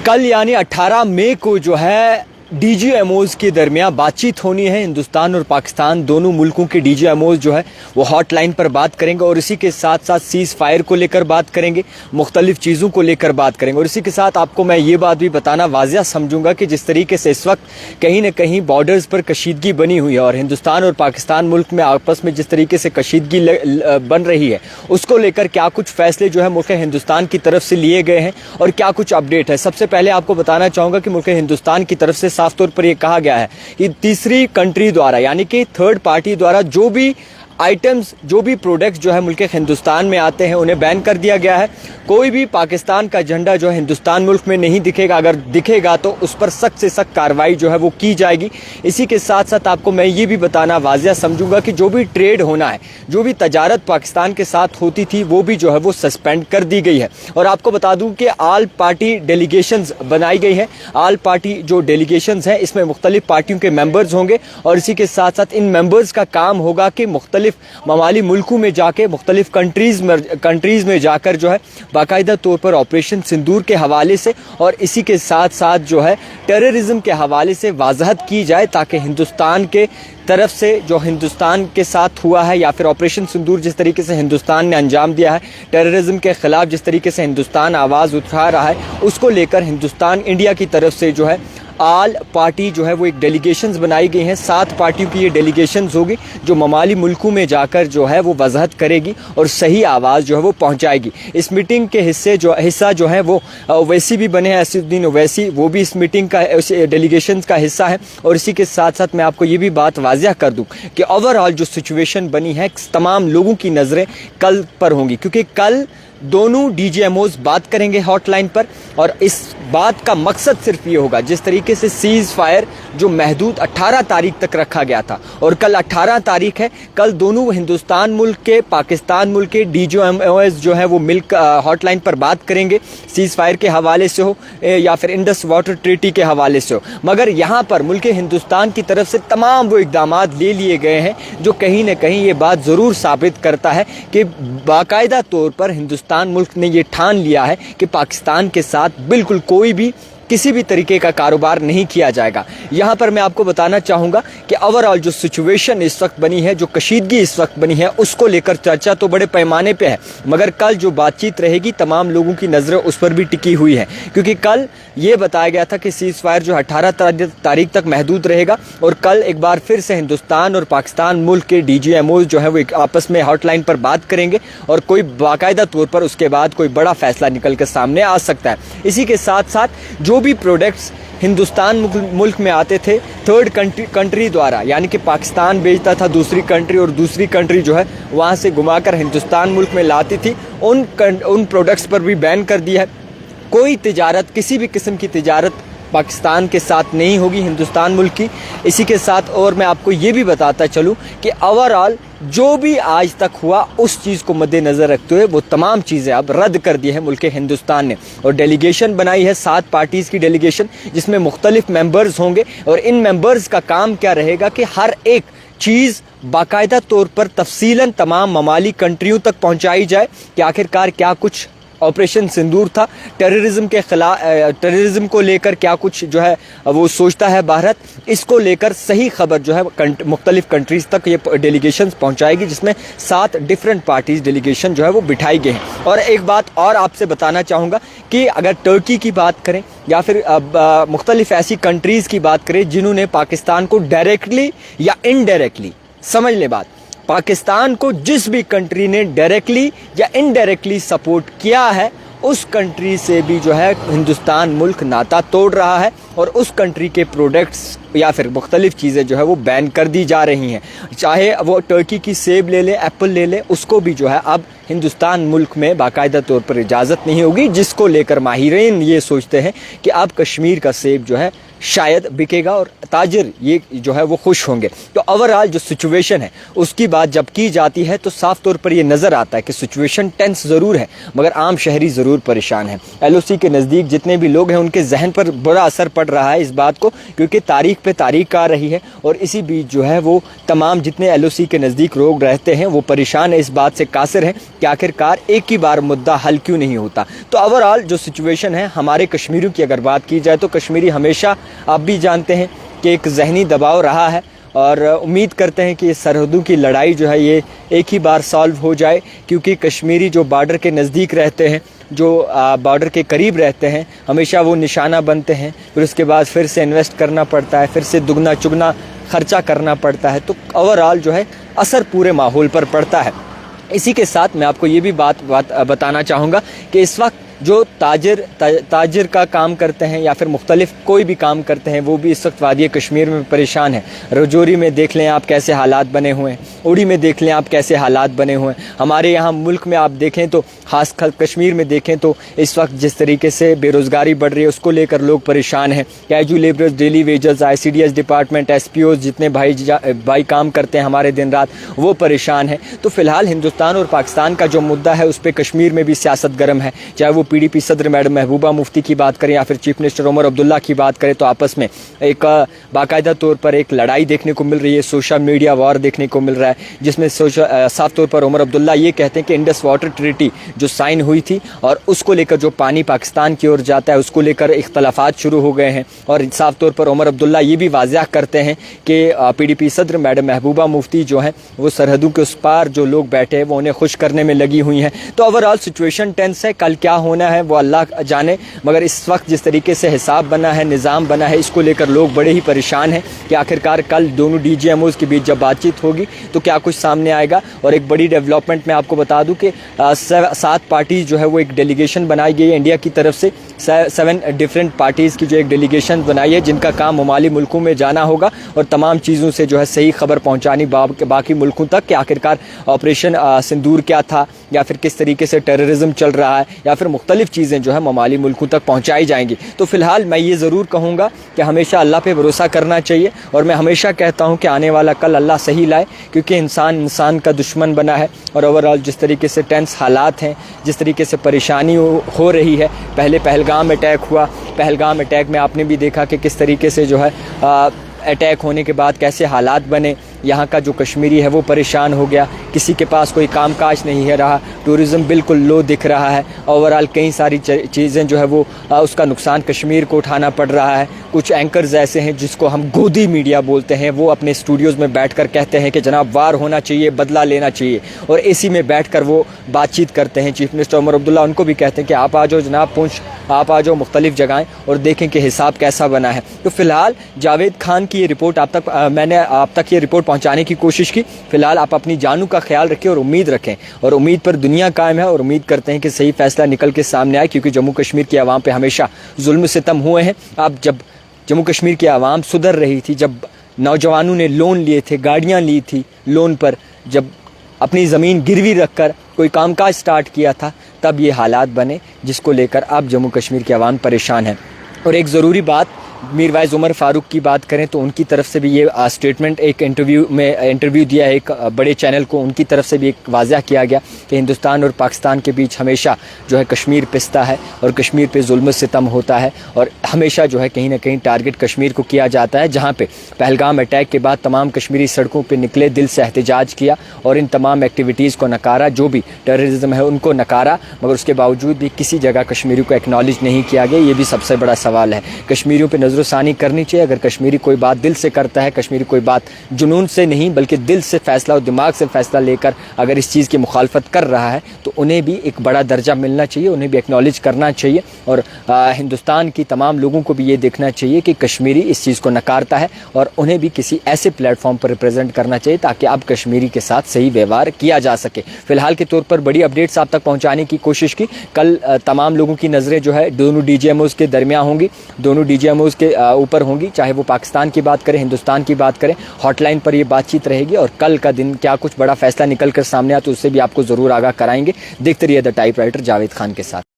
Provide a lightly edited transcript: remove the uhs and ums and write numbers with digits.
कल यानी 18 मई को जो है DGMOs के दरमियान बातचीत होनी है। हिंदुस्तान और पाकिस्तान दोनों मुल्कों के DGMOs जो है वो हॉटलाइन पर बात करेंगे और इसी के साथ साथ सीज़ फायर को लेकर बात करेंगे, मुख्तलिफ चीज़ों को लेकर बात करेंगे। और इसी के साथ आपको मैं ये बात भी बताना वाजिया समझूंगा कि जिस तरीके से इस वक्त कहीं ना कहीं बॉर्डर्स पर कशीदगी बनी हुई है और हिंदुस्तान और पाकिस्तान मुल्क में आपस में जिस तरीके से कशीदगी बन रही है, उसको लेकर क्या कुछ फैसले जो है मुल्क हिंदुस्तान की तरफ से लिए गए हैं और क्या कुछ अपडेट है। सबसे पहले आपको बताना चाहूँगा कि मुल्क हिंदुस्तान की तरफ से साफ तौर पर यह कहा गया है कि तीसरी कंट्री द्वारा यानी कि थर्ड पार्टी द्वारा जो भी आइटम्स, जो भी प्रोडक्ट्स जो है मुल्क हिंदुस्तान में आते हैं उन्हें बैन कर दिया गया है। कोई भी पाकिस्तान का झंडा जो है हिंदुस्तान मुल्क में नहीं दिखेगा, अगर दिखेगा तो उस पर सख्त से सख्त कार्रवाई जो है वो की जाएगी। इसी के साथ साथ आपको मैं ये भी बताना वाजिया समझूंगा कि जो भी ट्रेड होना है, जो भी तजारत पाकिस्तान के साथ होती थी वो भी जो है वो सस्पेंड कर दी गई है। और आपको बता दूं कि आल पार्टी डेलीगेशंस बनाई गई है। आल पार्टी जो डेलीगेशंस हैं इसमें मुख्तलिफ पार्टियों के मेंबर्स होंगे और इसी के साथ साथ इन मेंबर्स का काम होगा कि मुख्तलिफ ममाली मुल्कों में जाके मुख्तलिफ कंट्रीज में जाकर जो है बाकायदा तौर पर ऑपरेशन सिंदूर के हवाले से और इसी के साथ साथ जो है टेररिज्म के हवाले से वाज़हत की जाए, ताकि हिंदुस्तान के तरफ से जो हिंदुस्तान के साथ हुआ है या फिर ऑपरेशन सिंदूर जिस तरीके से हिंदुस्तान ने अंजाम दिया है, टेररिज्म के खिलाफ जिस तरीके से हिंदुस्तान आवाज़ उठा रहा है, उसको लेकर हिंदुस्तान इंडिया की तरफ से जो है आल पार्टी जो है वो एक डेलीगेशंस बनाई गई हैं। 7 पार्टियों की ये डेलीगेशंस होगी जो ममाली मुल्कों में जाकर जो है वो वजाहत करेगी और सही आवाज़ जो है वो पहुंचाएगी। इस मीटिंग के हिस्सा जो है वो ओवैसी भी बने हैं, असदुद्दीन ओवैसी, वो भी इस मीटिंग का डेलीगेशंस का हिस्सा है। और इसी के साथ साथ मैं आपको ये भी बात वाजिया कर दूं कि ओवरऑल जो सिचुएशन बनी है तमाम लोगों की नज़रें कल पर होंगी, क्योंकि कल दोनों DGMOs बात करेंगे हॉटलाइन पर और इस बात का मकसद सिर्फ ये होगा, जिस तरीके से सीज़ फायर जो महदूद 18 तारीख तक रखा गया था और कल 18 तारीख है, कल दोनों हिंदुस्तान मुल्क के पाकिस्तान मुल्क के DGMOs जो है वो मिलकर हॉटलाइन पर बात करेंगे, सीज़ फायर के हवाले से हो या फिर इंडस वाटर ट्रीटी के हवाले से हो। मगर यहाँ पर मुल्क हिंदुस्तान की तरफ से तमाम वो इक़दाम ले लिए गए हैं जो कहीं ना कहीं ये बात ज़रूर साबित करता है कि बाकायदा तौर पर हिंदुस्तान मुल्क ने ये ठान लिया है कि पाकिस्तान के साथ बिल्कुल कोई भी किसी भी तरीके का कारोबार नहीं किया जाएगा। यहाँ पर मैं आपको बताना चाहूँगा कि ओवरऑल जो सिचुएशन इस वक्त बनी है, जो कशीदगी इस वक्त बनी है, उसको लेकर चर्चा तो बड़े पैमाने पे है, मगर कल जो बातचीत रहेगी तमाम लोगों की नज़रें उस पर भी टिकी हुई है, क्योंकि कल ये बताया गया था कि सीज़ फायर जो 18 तारीख तक महदूद रहेगा। और कल एक बार फिर से हिंदुस्तान और पाकिस्तान मुल्क के DGMOs जो है वो एक आपस में हॉटलाइन पर बात करेंगे और कोई बाकायदा तौर पर उसके बाद कोई बड़ा फैसला निकल कर सामने आ सकता है। इसी के साथ साथ जो भी प्रोडक्ट्स हिंदुस्तान मुल्क में आते थे थर्ड कंट्री द्वारा, यानी कि पाकिस्तान भेजता था दूसरी कंट्री और दूसरी कंट्री जो है वहाँ से घुमाकर हिंदुस्तान मुल्क में लाती थी, उन प्रोडक्ट्स पर भी बैन कर दिया है। कोई तिजारत, किसी भी किस्म की तिजारत पाकिस्तान के साथ नहीं होगी हिंदुस्तान मुल्क की। इसी के साथ और मैं आपको ये भी बताता चलूँ कि ओवरऑल जो भी आज तक हुआ उस चीज़ को मद्देनज़र रखते हुए वो तमाम चीज़ें अब रद्द कर दी है मुल्क हिंदुस्तान ने और डेलीगेशन बनाई है 7 पार्टीज़ की डेलीगेशन, जिसमें मुख्तलिफ मेंबर्स होंगे और इन मेंबर्स का काम क्या रहेगा कि हर एक चीज़ बाकायदा तौर पर तफसीलन तमाम ममाली कंट्रियों तक पहुँचाई जाए कि आखिरकार क्या कुछ ऑपरेशन सिंदूर था, टेररिज्म के खिलाफ, टेररिज्म को लेकर क्या कुछ जो है वो सोचता है भारत, इसको लेकर सही खबर जो है मुख्तलिफ कंट्रीज़ तक ये डेलीगेशंस पहुंचाएगी, जिसमें 7 डिफरेंट पार्टीज डेलीगेशन जो है वो बिठाई गई हैं। और एक बात और आपसे बताना चाहूँगा कि अगर टर्की की बात करें या फिर मुख्तलिफ ऐसी कंट्रीज़ की बात करें जिन्होंने पाकिस्तान को डायरेक्टली या इनडायरेक्टली, समझ ले बात, पाकिस्तान को जिस भी कंट्री ने डायरेक्टली या इनडायरेक्टली सपोर्ट किया है उस कंट्री से भी जो है हिंदुस्तान मुल्क नाता तोड़ रहा है और उस कंट्री के प्रोडक्ट्स या फिर मुख्तलिफ चीज़ें जो है वो बैन कर दी जा रही हैं। चाहे वो टर्की की सेब ले ले, एप्पल ले ले, उसको भी जो है अब हिंदुस्तान मुल्क में बाकायदा तौर पर इजाज़त नहीं होगी, जिसको लेकर माहिरीन ये सोचते हैं कि अब कश्मीर का सेब जो है शायद बिकेगा और ताजिर ये जो है वो खुश होंगे। तो ओवरऑल जो सिचुएशन है उसकी बात जब की जाती है तो साफ तौर पर ये नज़र आता है कि सिचुएशन टेंस ज़रूर है, मगर आम शहरी ज़रूर परेशान है। LOC के नज़दीक जितने भी लोग हैं उनके जहन पर बड़ा असर पड़ रहा है इस बात को, क्योंकि तारीख पे तारीख आ रही है और इसी बीच जो है वो तमाम जितने LOC के नज़दीक लोग रहते हैं वो परेशान है, इस बात से कासिर हैं कि आखिरकार एक ही बार मुद्दा हल क्यों नहीं होता। तो ओवरऑल जो सिचुएशन है हमारे कश्मीरियों की अगर बात की जाए तो कश्मीरी हमेशा, आप भी जानते हैं कि एक जहनी दबाव रहा है और उम्मीद करते हैं कि ये सरहदों की लड़ाई जो है ये एक ही बार सॉल्व हो जाए, क्योंकि कश्मीरी जो बॉर्डर के नज़दीक रहते हैं, जो बॉर्डर के करीब रहते हैं, हमेशा वो निशाना बनते हैं। फिर उसके बाद फिर से इन्वेस्ट करना पड़ता है, फिर से दुगना चुगना खर्चा करना पड़ता है, तो ओवरऑल जो है असर पूरे माहौल पर पड़ता है। इसी के साथ मैं आपको ये भी बात बताना चाहूँगा कि इस वक्त जो ताजिर का काम करते हैं या फिर मुख्तलिफ कोई भी काम करते हैं वो भी इस वक्त वादी कश्मीर में परेशान है। रजौरी में देख लें आप कैसे हालात बने हुए हैं, उड़ी में देख लें आप कैसे हालात बने हुए हैं। हमारे यहाँ मुल्क में आप देखें तो खास कश्मीर में देखें तो इस वक्त जिस तरीके से बेरोज़गारी बढ़ रही है उसको लेकर लोग परेशान हैं। Casual labourers, daily wagers, ICDS department, SPOs जितने भाई काम करते हैं हमारे दिन रात, वो परेशान हैं। तो फ़िलहाल हिंदुस्तान और पाकिस्तान का जो मुद्दा है उस पर कश्मीर में भी सियासत गर्म है। चाहे वो PDP सदर मैडम महबूबा मुफ्ती की बात करें या फिर चीफ मिनिस्टर उमर अब्दुल्ला की बात करें, तो आपस में एक बाकायदा तौर पर एक लड़ाई देखने को मिल रही है, सोशल मीडिया वॉर देखने को मिल रहा है, जिसमें साफ तौर पर उमर अब्दुल्ला ये कहते हैं कि इंडस वाटर ट्रीटी जो साइन हुई थी और उसको लेकर जो पानी पाकिस्तान की ओर जाता है उसको लेकर इख्तलाफात शुरू हो गए हैं। और साफ तौर पर उमर अब्दुल्ला ये भी वाज़ह करते हैं कि PDP सदर मैडम महबूबा मुफ्ती जो हैं वो सरहदों के उस पार जो लोग बैठे हैं वो उन्हें खुश करने में लगी हुई हैं। तो ओवरऑल सिचुएशन टेंस है, कल क्या होना है वो अल्लाह जाने, मगर इस वक्त जिस तरीके से हिसाब बना है, निज़ाम बना है, इसको लेकर लोग बड़े ही परेशान हैं कि आखिरकार कल दोनों DGMOs के बीच जब बातचीत होगी तो क्या कुछ सामने आएगा। और एक बड़ी डेवलपमेंट मैं आपको बता दूं कि 7 पार्टीज जो है वो एक डेलीगेशन बनाई गई है इंडिया की तरफ से, 7 डिफरेंट पार्टीज़ की जो एक डेलीगेशन बनाई है जिनका काम ममाली मुल्कों में जाना होगा और तमाम चीज़ों से जो है सही खबर पहुँचानी बाकी मुल्कों तक कि आखिरकार ऑपरेशन सिंदूर क्या था या फिर किस तरीके से टेररिज्म चल रहा है या फिर मुख्तलिफ चीज़ें जो है ममाली मुल्कों तक पहुँचाई जाएंगी। तो फ़िलहाल मैं ये ज़रूर कहूँगा कि हमेशा अल्लाह पे भरोसा करना चाहिए और मैं हमेशा कहता हूँ कि आने वाला कल अल्लाह सही लाए, क्योंकि इंसान का दुश्मन बना है। और ओवरऑल जिस तरीके से टेंस हालात हैं, जिस तरीके से परेशानी हो रही है, पहले पहलगाम अटैक हुआ, पहलगाम अटैक में आपने भी देखा कि किस तरीके से जो है अटैक होने के बाद कैसे हालात बने, यहाँ का जो कश्मीरी है वो परेशान हो गया, किसी के पास कोई कामकाज नहीं है रहा, टूरिज़्म बिल्कुल लो दिख रहा है। ओवरऑल कई सारी चीज़ें जो है वो उसका नुकसान कश्मीर को उठाना पड़ रहा है। कुछ एंकर्स ऐसे हैं जिसको हम गोदी मीडिया बोलते हैं, वो अपने स्टूडियोज़ में बैठकर कहते हैं कि जनाब वार होना चाहिए, बदला लेना चाहिए, और AC में बैठकर वो बातचीत करते हैं। चीफ मिनिस्टर उमर अब्दुल्ला उनको भी कहते हैं कि आप आ जाओ जनाब, पूंछ आप आ जाओ मुख्तलिफ जगहें और देखें कि हिसाब कैसा बना है। तो फ़िलहाल जावेद खान की ये रिपोर्ट मैंने आप तक ये रिपोर्ट पहुंचाने की कोशिश की। फ़िलहाल आप अपनी जानों का ख्याल रखें और उम्मीद रखें, और उम्मीद पर दुनिया कायम है और उम्मीद करते हैं कि सही फैसला निकल के सामने आए, क्योंकि जम्मू कश्मीर की आवाम पे हमेशा जुल्म सितम हुए हैं। अब जब जम्मू कश्मीर की आवाम सुधर रही थी, जब नौजवानों ने लोन लिए थे, गाड़ियाँ ली थी लोन पर, जब अपनी ज़मीन गिरवी रखकर कोई कामकाज स्टार्ट किया था, तब ये हालात बने जिसको लेकर अब जम्मू कश्मीर की आवाम परेशान है। और एक ज़रूरी बात, मीर वाइज उमर फारूक की बात करें तो उनकी तरफ से भी ये स्टेटमेंट, एक इंटरव्यू दिया है एक बड़े चैनल को, उनकी तरफ से भी एक वाज़ह किया गया कि हिंदुस्तान और पाकिस्तान के बीच हमेशा जो है कश्मीर पिसता है और कश्मीर पे जुल्म सितम होता है, और हमेशा जो है कहीं ना कहीं टारगेट कश्मीर को किया जाता है। जहाँ पे पहलगाम अटैक के बाद तमाम कश्मीरी सड़कों पर निकले, दिल से एहतजाज किया और इन तमाम एक्टिविटीज़ को नकारा, जो भी टेररिज्म है उनको नकारा, मगर उसके बावजूद भी किसी जगह कश्मीरियों को एक्नॉलेज नहीं किया गया। ये भी सबसे बड़ा सवाल है। कश्मीरियों पर नज़रसानी करनी चाहिए। अगर कश्मीरी कोई बात दिल से करता है, कश्मीरी कोई बात जुनून से नहीं बल्कि दिल से फैसला और दिमाग से फैसला लेकर अगर इस चीज़ की मुखालफत कर रहा है तो उन्हें भी एक बड़ा दर्जा मिलना चाहिए, उन्हें भी एक्नॉलेज करना चाहिए। और हिंदुस्तान की तमाम लोगों को भी ये देखना चाहिए कि कश्मीरी इस चीज़ को नकारता है और उन्हें भी किसी ऐसे प्लेटफॉर्म पर रिप्रेजेंट करना चाहिए ताकि अब कश्मीरी के साथ सही व्यवहार किया जा सके। फिलहाल के तौर पर बड़ी अपडेट्स आप तक पहुँचाने की कोशिश की। कल तमाम लोगों की नज़रें जो है दोनों DGMOs के दरमियान होंगी, दोनों DGMOs के ऊपर होंगी, चाहे वो पाकिस्तान की बात करें, हिंदुस्तान की बात करें। हॉटलाइन पर ये बातचीत रहेगी और कल का दिन क्या कुछ बड़ा फैसला निकल कर सामने आया तो उससे भी आपको ज़रूर आगाह कराएंगे। देखते रहिए द टाइपराइटर जावेद खान के साथ।